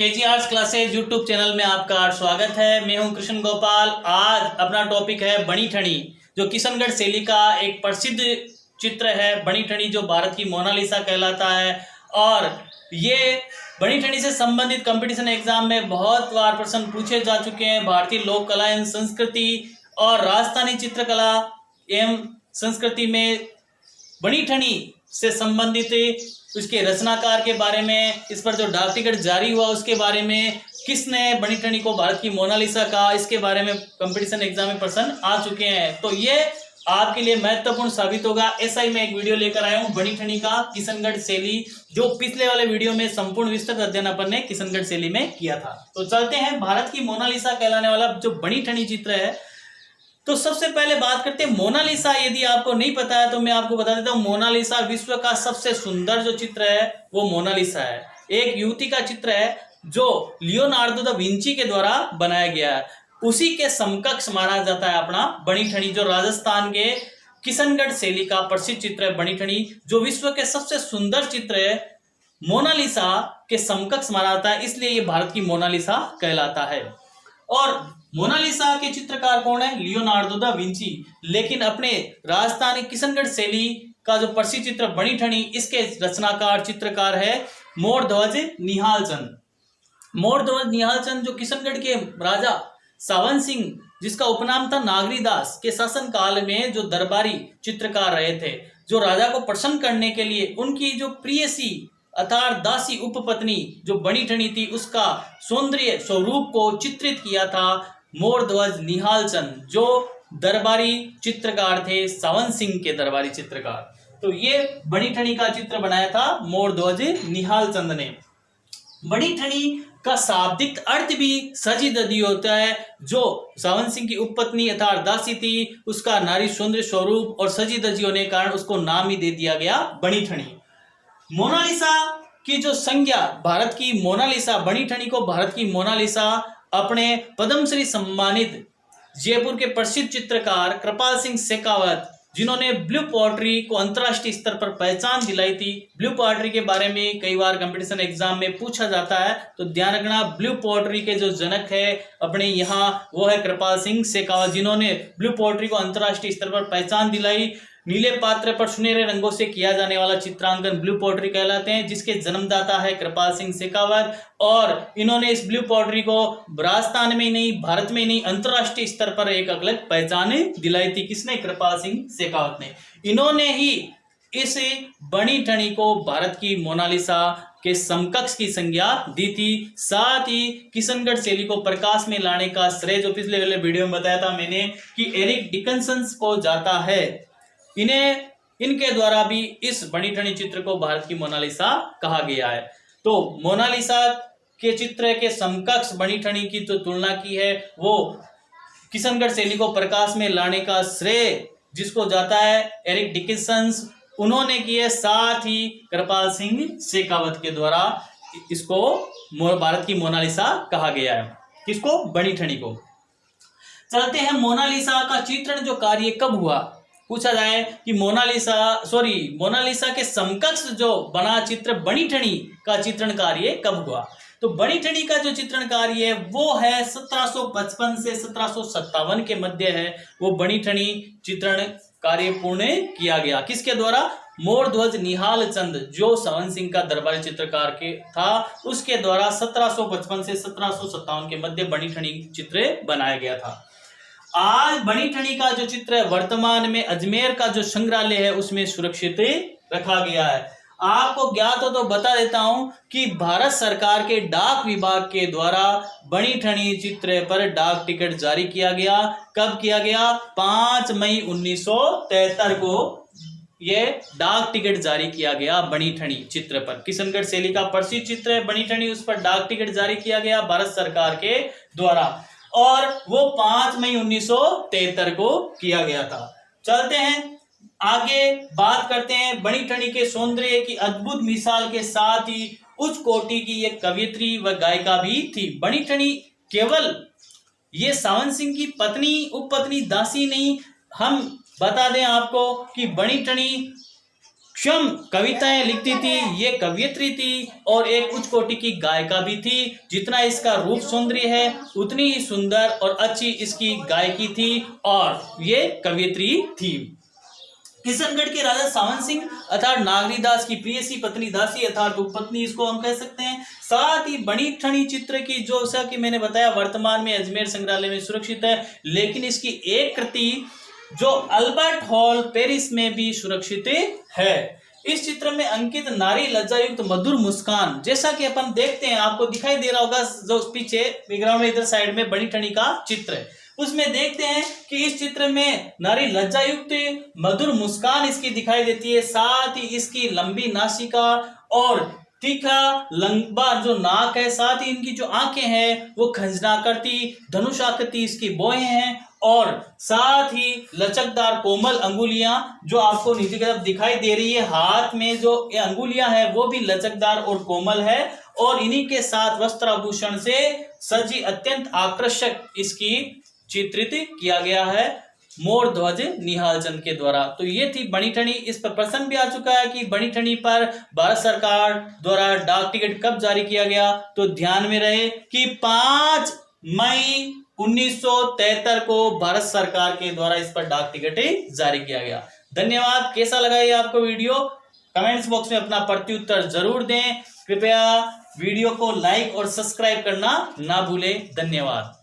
KG arts classes YouTube channel में आपका स्वागत है। मैं हूं कृष्ण गोपाल। आज अपना टॉपिक है बनी ठनी, जो किशनगढ़ शैली का एक प्रसिद्ध चित्र है। बनी ठनी जो भारत की मोनालिसा कहलाता है और ये बनी ठनी से संबंधित कंपटीशन एग्जाम में बहुत बार प्रश्न पूछे जा चुके हैं। भारतीय लोक कला एवं संस्कृति और राजस्थानी चित्रकला एवं संस्कृति में बनी ठनी से संबंधित उसके रचनाकार के बारे में, इस पर जो डाक टिकट जारी हुआ उसके बारे में, किसने बनी ठनी को भारत की मोनालिसा कहा, इसके बारे में कंपटीशन एग्जाम में प्रश्न आ चुके हैं। तो ये आपके लिए महत्वपूर्ण साबित होगा। ऐसा ही मैं एक वीडियो लेकर आया हूँ बनी ठनी का किशनगढ़ शैली, जो पिछले वाले वीडियो में संपूर्ण विस्तृत अध्ययन अपन ने किशनगढ़ शैली में किया था। तो चलते हैं भारत की मोनालिसा कहलाने वाला जो बनी ठनी चित्र है। तो सबसे पहले बात करते हैं मोनालिसा। यदि आपको नहीं पता है तो मैं आपको बता देता हूं, मोनालिसा विश्व का सबसे सुंदर जो चित्र है वो मोनालिसा है। एक युवती का चित्र है जो लियोनार्डो दा विंची के द्वारा बनाया गया है। उसी के समकक्ष माना जाता है अपना बनी ठनी, जो राजस्थान के किशनगढ़ शैली का प्रसिद्ध चित्र है। बनी ठनी जो विश्व के सबसे सुंदर चित्र है, मोनालिसा के समकक्ष माना जाता है, इसलिए ये भारत की मोनालिसा कहलाता है। और मोनालिसा के चित्रकार कौन है? Leonardo da Vinci. लेकिन अपने राजस्थानी किशनगढ़ शैली का जो प्रसिद्ध चित्र बनी ठनी, इसके रचनाकार चित्रकार है मोरध्वज निहाल चंद। मोरध्वज निहाल चंद जो किशनगढ़ के राजा सावन सिंह, जिसका उपनाम था नागरीदास, के शासन काल में जो दरबारी चित्रकार रहे थे, जो राजा को प्रसन्न करने के लिए उनकी जो प्रियसी अर्थात दासी उपपत्नी जो बनी ठनी थी, उसका सौंदर्य स्वरूप को चित्रित किया था मोरध्वज निहाल चंद, जो दरबारी चित्रकार थे, सावन सिंह के दरबारी चित्रकार। तो ये बनी ठनी का चित्र बनाया था मोरध्वज निहाल चंद ने। बनी ठनी का शाब्दिक अर्थ भी सजी दधी होता है। जो सावन सिंह की उपपत्नी अर्थात दासी थी, उसका नारी सौंदर्य स्वरूप और सजी दधी होने के कारण उसको नाम ही दे दिया गया बनी ठनी। मोनालिसा की जो संज्ञा भारत की मोनालिसा, बनी ठनी को भारत की मोनालिसा अपने पद्मश्री सम्मानित जयपुर के प्रसिद्ध चित्रकार कृपाल सिंह शेखावत, जिन्होंने ब्लू पोएट्री को अंतर्राष्ट्रीय स्तर पर पहचान दिलाई थी। ब्लू पोएट्री के बारे में कई बार कंपटीशन एग्जाम में पूछा जाता है, तो ध्यान रखना ब्लू पोएट्री के जो जनक है अपने यहाँ, वो है कृपाल सिंह शेखावत, जिन्होंने ब्लू पोएट्री को अंतर्राष्ट्रीय स्तर पर पहचान दिलाई। नीले पात्र पर सुनहरे रंगों से किया जाने वाला चित्रांकन ब्लू पोएट्री कहलाते हैं, जिसके जन्मदाता है कृपाल सिंह शेखावत। और इन्होंने इस ब्लू पोएट्री को राजस्थान में ही नहीं, भारत में ही नहीं, अंतर्राष्ट्रीय स्तर पर एक अलग पहचान दिलाई थी। किसने? कृपाल सिंह शेखावत ने। इन्होंने ही इस बनी ठनी को भारत की मोनालिसा के समकक्ष की संज्ञा दी थी। साथ ही किशनगढ़ शैली को प्रकाश में लाने का श्रेय, जो पिछले वाले वीडियो में बताया था मैंने, कि एरिक डिकिंसन को जाता है। इनके द्वारा भी इस बनी ठनी चित्र को भारत की मोनालिसा कहा गया है। तो मोनालिसा के चित्र के समकक्ष बनी ठनी की जो तुलना की है, वो किशनगढ़ शैली को प्रकाश में लाने का श्रेय जिसको जाता है एरिक डिकिंसन, उन्होंने की है। साथ ही कृपाल सिंह शेखावत के द्वारा इसको भारत की मोनालिसा कहा गया है। किसको? बनी ठनी को। चलते हैं मोनालिसा का चित्रण जो कार्य कब हुआ। पूछा जाए कि मोनालिसा के समकक्ष जो बना चित्र बनी ठनी का चित्रण कार्य कब हुआ। तो बनी ठनी का जो चित्रण कार्य है वो है 1755 से 1757 के मध्य है। वो बनी ठनी चित्रण कार्य पूर्ण किया गया। किसके द्वारा? मोरध्वज निहाल चंद, जो सावन सिंह का दरबारी चित्रकार के था, उसके द्वारा 1755 से 1757 के मध्य बनी ठनी चित्र बनाया गया था। आज बनी ठनी का जो चित्र है वर्तमान में अजमेर का जो संग्रहालय है उसमें सुरक्षित रखा गया है। आपको ज्ञात हो तो बता देता हूं कि भारत सरकार के डाक विभाग के द्वारा बनी ठनी चित्र पर डाक टिकट जारी किया गया। कब किया गया? 5 मई 1973 को ये डाक टिकट जारी किया गया बनी ठनी चित्र पर। किशनगढ़ शैली का प्रसिद्ध चित्र है बनी ठनी, उस पर डाक टिकट जारी किया गया भारत सरकार के द्वारा, और वो 5 मई 1973 को किया गया था। चलते हैं आगे, बात करते हैं बनी ठनी के सौंदर्य की अद्भुत मिसाल के साथ ही उच्च कोटि की एक कवियत्री व गायिका भी थी। बनी ठनी केवल ये सावन सिंह की पत्नी, उपपत्नी, दासी नहीं, हम बता दें आपको कि बनी ठनी स्वयं कविताएं लिखती थी, ये कवयित्री थी और एक उच्च कोटि की गायिका भी थी। जितना इसका रूप सौंदर्य है उतनी ही सुंदर और अच्छी इसकी गायकी थी और ये कवयित्री थी। किशनगढ़ के राजा सावन सिंह अर्थात नागरीदास की प्रियसी पत्नी दासी अर्थात उपपत्नी इसको हम कह सकते हैं। साथ ही बणी ठनी चित्र की जो सा कि मैंने बताया वर्तमान में अजमेर संग्रहालय में सुरक्षित है, लेकिन इसकी एक कृति जो अल्बर्ट हॉल पेरिस में भी सुरक्षित है। इस चित्र में अंकित नारी लज्जायुक्त मधुर मुस्कान, जैसा कि अपन देखते हैं, आपको दिखाई दे रहा होगा जो पीछे बैकग्राउंड में इधर साइड में बणी ठनी का चित्र है, उसमें देखते हैं कि इस चित्र में नारी लज्जायुक्त मधुर मुस्कान इसकी दिखाई देती है। साथ ही इसकी लंबी नासिका और तीखा लंबा जो नाक है, साथ ही इनकी जो आंखें हैं वो खंजनाकृति धनुष आकृति इसकी बोएं हैं और साथ ही लचकदार कोमल अंगुलियां जो आपको नीचे की तरफ दिखाई दे रही है। हाथ में जो ये अंगुलियां हैं वो भी लचकदार और कोमल है और इन्हीं के साथ वस्त्राभूषण से सजी अत्यंत आकर्षक इसकी चित्रित किया गया है मोर ध्वज निहाल चंद के द्वारा। तो ये थी बणी ठनी। इस पर प्रश्न भी आ चुका है कि बणी ठनी पर भारत सरकार द्वारा डाक टिकट कब जारी किया गया, तो ध्यान में रहे कि 5 मई 1973 को भारत सरकार के द्वारा इस पर डाक टिकट जारी किया गया। धन्यवाद। कैसा लगा ये आपको वीडियो, कमेंट्स बॉक्स में अपना प्रत्युत्तर जरूर दें। कृपया वीडियो को लाइक और सब्सक्राइब करना ना भूलें। धन्यवाद।